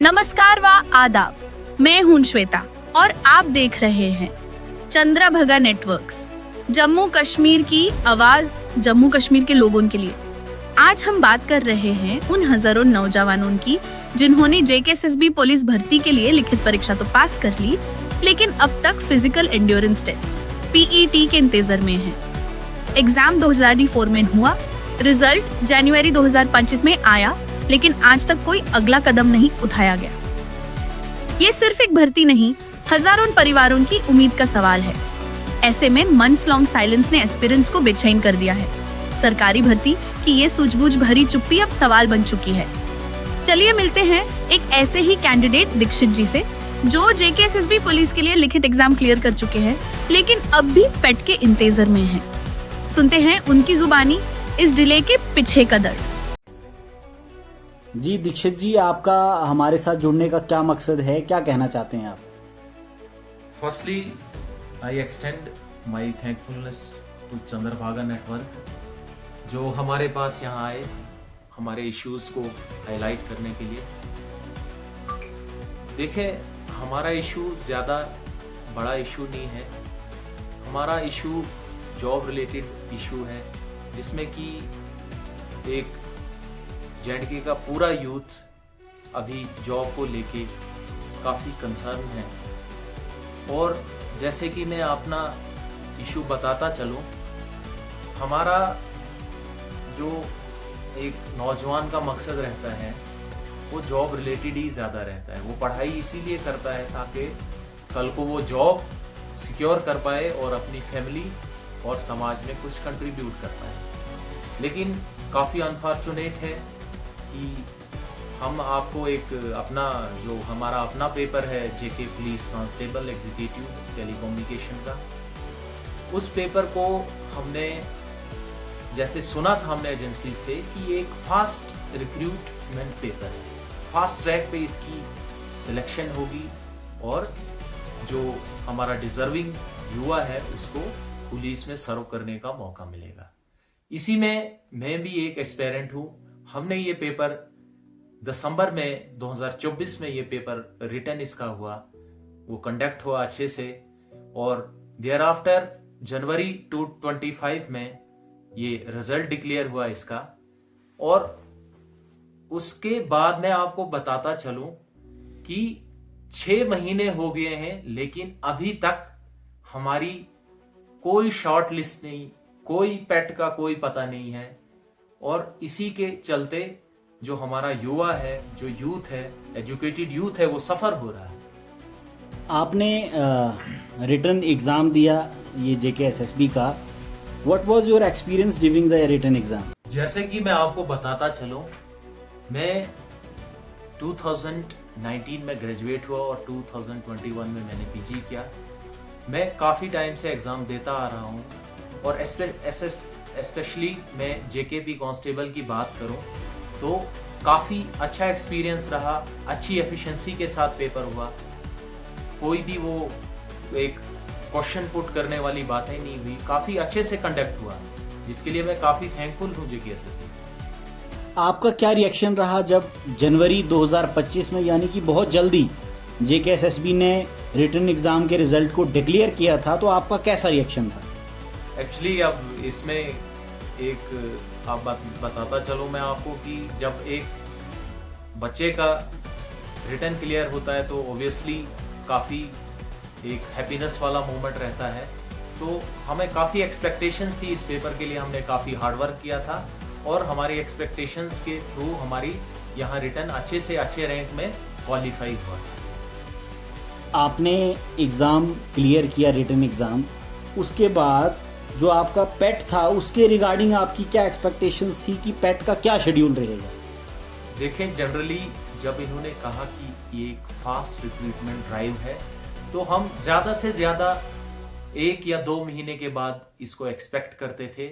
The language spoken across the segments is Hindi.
नमस्कार व आदाब। मैं हूं श्वेता और आप देख रहे हैं चंद्रभागा नेटवर्क्स, जम्मू कश्मीर की आवाज जम्मू कश्मीर के लोगों के लिए। आज हम बात कर रहे हैं उन हजारों नौजवानों की जिन्होंने जेकेएसएसबी पुलिस भर्ती के लिए लिखित परीक्षा तो पास कर ली, लेकिन अब तक फिजिकल एंड्योरेंस टेस्ट पीईटी के इंतजार में है। एग्जाम 2004 में हुआ, रिजल्ट जनवरी 2025 में आया, लेकिन आज तक कोई अगला कदम नहीं उठाया गया। ये सिर्फ एक भर्ती नहीं, हजारों परिवारों की उम्मीद का सवाल है। ऐसे में मंथ्स लॉन्ग साइलेंस ने एस्पिरेंट्स को बेचैन कर दिया है। सरकारी भर्ती की ये सूझबूझ भरी चुप्पी अब सवाल बन चुकी है। चलिए मिलते हैं एक ऐसे ही कैंडिडेट दीक्षित जी से, जो जेकेएसएसबी पुलिस के लिए लिखित एग्जाम क्लियर कर चुके हैं, लेकिन अब भी पेट के इंतजार में हैं। सुनते हैं उनकी जुबानी इस डिले के पीछे का दर्द। जी दीक्षित जी, आपका हमारे साथ जुड़ने का क्या मकसद है, क्या कहना चाहते हैं आप? Firstly, I extend my thankfulness to Chandrabhaga network, जो हमारे पास यहाँ आए हमारे इश्यूज को हाईलाइट करने के लिए। देखें, हमारा इशू ज़्यादा बड़ा इशू नहीं है। हमारा इशू जॉब रिलेटेड इशू है, जिसमें कि एक जेएंडके का पूरा यूथ अभी जॉब को लेके काफ़ी कंसर्न है। और जैसे कि मैं अपना इशू बताता चलूँ, हमारा जो एक नौजवान का मकसद रहता है वो जॉब रिलेटेड ही ज़्यादा रहता है। वो पढ़ाई इसीलिए करता है ताकि कल को वो जॉब सिक्योर कर पाए और अपनी फैमिली और समाज में कुछ कंट्रीब्यूट कर पाए। लेकिन काफ़ी अनफॉर्चुनेट है कि हम आपको एक अपना जो हमारा अपना पेपर है जेके पुलिस कांस्टेबल एग्जीक्यूटिव टेलीकम्युनिकेशन का, उस पेपर को हमने जैसे सुना था हमने एजेंसी से कि एक फास्ट रिक्रूटमेंट पेपर है, फास्ट ट्रैक पे इसकी सिलेक्शन होगी और जो हमारा डिजर्विंग युवा है उसको पुलिस में सर्व करने का मौका मिलेगा। इसी में मैं भी एक एस्पिरेंट हूँ। हमने ये पेपर दिसंबर में 2024 में ये पेपर रिटर्न इसका हुआ, वो कंडक्ट हुआ अच्छे से, और देयर आफ्टर जनवरी 2025 में ये रिजल्ट डिक्लेयर हुआ इसका। और उसके बाद मैं आपको बताता चलूं कि 6 महीने हो गए हैं, लेकिन अभी तक हमारी कोई शॉर्ट लिस्ट नहीं, कोई पेट का कोई पता नहीं है। और इसी के चलते जो हमारा युवा है, जो यूथ है, एजुकेटेड यूथ है, वो सफर हो रहा है। आपने रिटर्न एग्ज़ाम दिया ये जेकेएसएसबी का। What was your experience during the written exam? जैसे कि मैं आपको बताता चलूं, मैं 2019 में ग्रेजुएट हुआ और 2021 में मैंने पीजी किया। मैं काफ़ी टाइम से एग्ज़ाम देता आ रहा हूं, और स्पेशली मैं जेकेपी कांस्टेबल की बात करूं तो काफ़ी अच्छा एक्सपीरियंस रहा। अच्छी एफिशिएंसी के साथ पेपर हुआ, कोई भी वो एक क्वेश्चन पुट करने वाली बातें नहीं हुई, काफ़ी अच्छे से कंडक्ट हुआ, जिसके लिए मैं काफ़ी थैंकफुल हूँ जेकेएसएसबी। आपका क्या रिएक्शन रहा जब जनवरी 2025 में, यानी कि बहुत जल्दी, जेकेएसएसबी ने रिटर्न एग्ज़ाम के रिजल्ट को डिक्लेयर किया था, तो आपका कैसा रिएक्शन था? एक्चुअली अब इसमें एक आप बताता चलो मैं आपको कि जब एक बच्चे का रिटर्न क्लियर होता है तो ऑब्वियसली काफ़ी एक हैप्पीनेस वाला मोमेंट रहता है। तो हमें काफ़ी एक्सपेक्टेशंस थी इस पेपर के लिए, हमने काफ़ी हार्डवर्क किया था, और हमारी एक्सपेक्टेशंस के थ्रू हमारी यहाँ रिटर्न अच्छे से अच्छे रैंक में क्वालिफाई हुआ था। आपने एग्ज़ाम क्लियर किया, रिटर्न एग्ज़ाम, उसके बाद जो आपका पेट था उसके रिगार्डिंग आपकी क्या एक्सपेक्टेशंस थी कि पेट का क्या शेड्यूल रहेगा? देखें, जनरली जब इन्होंने कहा कि ये एक फास्ट रिक्रूटमेंट ड्राइव है, तो हम ज़्यादा से ज़्यादा 1 या 2 महीने के बाद इसको एक्सपेक्ट करते थे।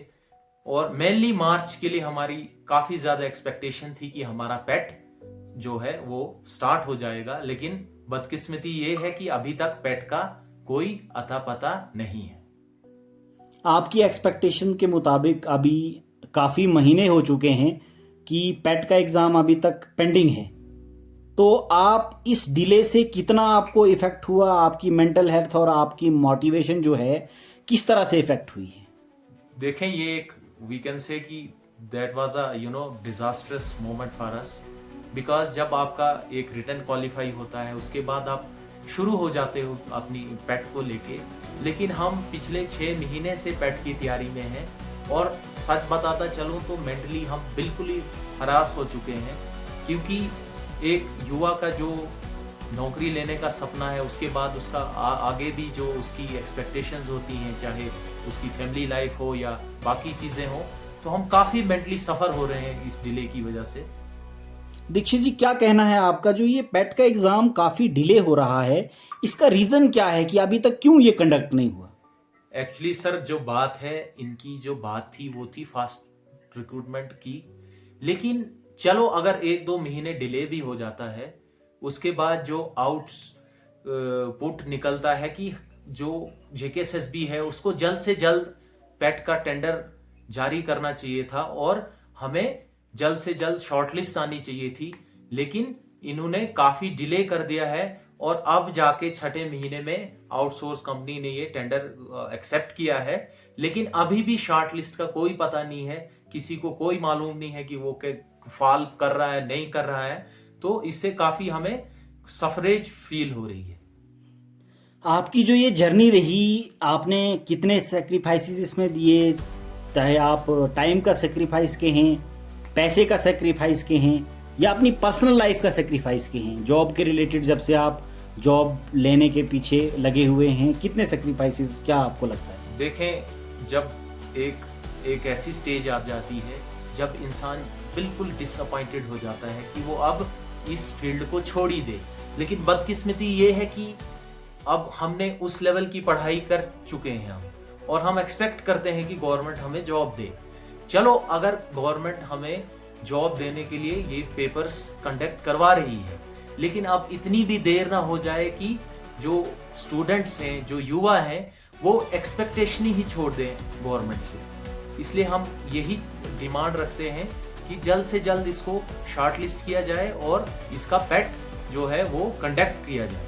और मेनली मार्च के लिए हमारी काफ़ी ज़्यादा एक्सपेक्टेशन थी कि हमारा पेट जो है वो स्टार्ट हो जाएगा। लेकिन बदकिस्मती ये है कि अभी तक पेट का कोई अता पता नहीं है। आपकी एक्सपेक्टेशन के मुताबिक अभी काफ़ी महीने हो चुके हैं कि पेट का एग्ज़ाम अभी तक पेंडिंग है, तो आप इस डिले से कितना आपको इफेक्ट हुआ, आपकी मेंटल हेल्थ और आपकी मोटिवेशन जो है किस तरह से इफेक्ट हुई है? देखें, ये एक वी कैन से कि that was a disastrous moment for us, because जब आपका एक रिटर्न क्वालिफाई होता है उसके बाद आप शुरू हो जाते हो अपनी पेट को लेके, लेकिन हम पिछले 6 महीने से पेट की तैयारी में हैं और सच बताता चलूँ तो मेंटली हम बिल्कुल ही हरास हो चुके हैं, क्योंकि एक युवा का जो नौकरी लेने का सपना है उसके बाद उसका आगे भी जो उसकी एक्सपेक्टेशंस होती हैं, चाहे उसकी फैमिली लाइफ हो या बाकी चीज़ें हो, तो हम काफ़ी मेंटली सफ़र हो रहे हैं इस डिले की वजह से। दीक्षित जी, क्या कहना है आपका? जो ये पेट का एग्ज़ाम काफ़ी डिले हो रहा है, इसका रीज़न क्या है कि अभी तक क्यों ये कंडक्ट नहीं हुआ? एक्चुअली सर, जो बात है, इनकी जो बात थी वो थी फास्ट रिक्रूटमेंट की, लेकिन चलो अगर 1-2 महीने डिले भी हो जाता है, उसके बाद जो पुट निकलता है कि जो जेकेएसएसबी है उसको जल्द से जल्द पेट का टेंडर जारी करना चाहिए था और हमें जल्द से जल्द शॉर्टलिस्ट आनी चाहिए थी, लेकिन इन्होंने काफी डिले कर दिया है और अब जाके 6ठे महीने में आउटसोर्स कंपनी ने ये टेंडर एक्सेप्ट किया है, लेकिन अभी भी शॉर्ट लिस्ट का कोई पता नहीं है, किसी को कोई मालूम नहीं है कि वो फॉल कर रहा है नहीं कर रहा है, तो इससे काफी हमें सफरेज फील हो रही है। आपकी जो ये जर्नी रही, आपने कितने सेक्रीफाइसेस इसमें दिए, चाहे आप टाइम का सेक्रीफाइस के हैं, पैसे का सेक्रीफाइस के हैं या अपनी पर्सनल लाइफ का सेक्रीफाइस के हैं, जॉब के रिलेटेड जब से आप जॉब लेने के पीछे लगे हुए हैं, कितने सेक्रीफाइसेस क्या आपको लगता है? देखें, जब एक ऐसी स्टेज आ जाती है जब इंसान बिल्कुल डिसअपॉइंटेड हो जाता है कि वो अब इस फील्ड को छोड़ ही दे, लेकिन बदकिस्मती ये है कि अब हमने उस लेवल की पढ़ाई कर चुके हैं हम, और हम एक्सपेक्ट करते हैं कि गवर्नमेंट हमें जॉब दे। चलो, अगर गवर्नमेंट हमें जॉब देने के लिए ये पेपर्स कंडक्ट करवा रही है, लेकिन अब इतनी भी देर ना हो जाए कि जो स्टूडेंट्स हैं, जो युवा हैं, वो एक्सपेक्टेशन ही छोड़ दें गवर्नमेंट से। इसलिए हम यही डिमांड रखते हैं कि जल्द से जल्द इसको शॉर्टलिस्ट किया जाए और इसका पेट जो है वो कंडक्ट किया जाए।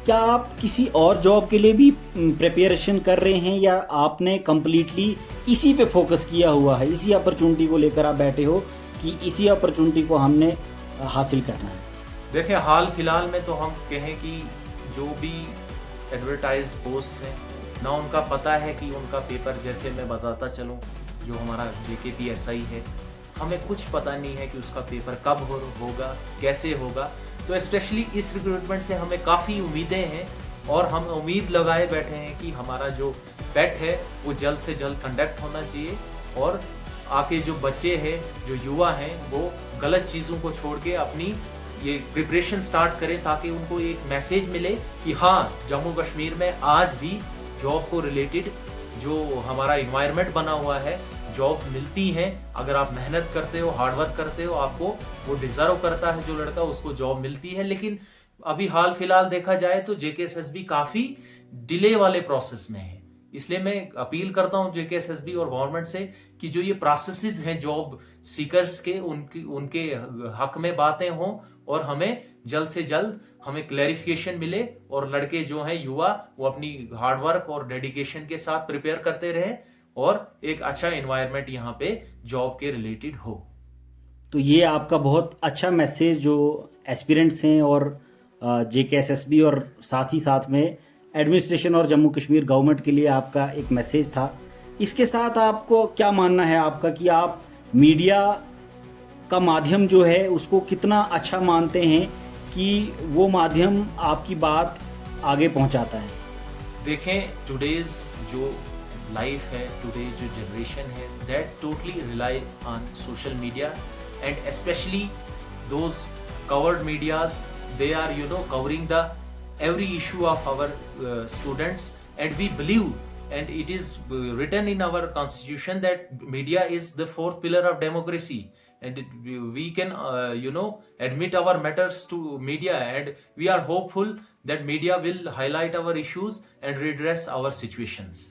क्या आप किसी और जॉब के लिए भी प्रिपरेशन कर रहे हैं या आपने कम्प्लीटली इसी पे फोकस किया हुआ है, इसी अपॉर्चुनिटी को लेकर आप बैठे हो कि इसी अपॉर्चुनिटी को हमने हासिल करना है? देखिए, हाल फिलहाल में तो हम कहें कि जो भी एडवर्टाइज पोस्ट हैं ना, उनका पता है कि उनका पेपर, जैसे मैं बताता चलूँ, जो हमारा JKPSI है, हमें कुछ पता नहीं है कि उसका पेपर कब होगा, कैसे होगा, तो स्पेशली इस रिक्रूटमेंट से हमें काफ़ी उम्मीदें हैं और हम उम्मीद लगाए बैठे हैं कि हमारा जो पेट है वो जल्द से जल्द कंडक्ट होना चाहिए और आके जो बच्चे हैं, जो युवा हैं, वो गलत चीज़ों को छोड़ के अपनी ये प्रिपरेशन स्टार्ट करें, ताकि उनको एक मैसेज मिले कि हाँ, जम्मू कश्मीर में आज भी जॉब को रिलेटेड जो हमारा इन्वायरमेंट बना हुआ है, जॉब मिलती है। अगर आप मेहनत करते हो, हार्डवर्क करते हो, आपको वो डिजर्व करता है जो लड़का, उसको जॉब मिलती है। लेकिन अभी हाल फिलहाल देखा जाए तो JKSSB काफी डिले वाले प्रोसेस में है, इसलिए मैं अपील करता हूं JKSSB और गवर्नमेंट से कि जो ये प्रोसेसेस हैं जॉब सीकर्स के, उनके हक में बातें हों और हमें जल्द से जल्द हमें क्लैरिफिकेशन मिले और लड़के जो हैं, युवा, वो अपनी हार्डवर्क और डेडिकेशन के साथ प्रिपेयर करते रहें और एक अच्छा एनवायरनमेंट यहाँ पे जॉब के रिलेटेड हो। तो ये आपका बहुत अच्छा मैसेज जो एस्पिरेंट्स हैं और JKSSB और साथ ही साथ में एडमिनिस्ट्रेशन और जम्मू कश्मीर गवर्नमेंट के लिए आपका एक मैसेज था। इसके साथ आपको क्या मानना है आपका कि आप मीडिया का माध्यम जो है उसको कितना अच्छा मानते हैं कि वो माध्यम आपकी बात आगे पहुंचाता है? देखें, टुडेज जो लाइफ है, टुडेज जो जनरेशन है, that totally rely on social media and specially those covered medias, they are covering the every issue of our students, and we believe, and it is written in our constitution that media is the fourth pillar of democracy, and we can admit our matters to media, and we are hopeful that media will highlight our issues and redress our situations.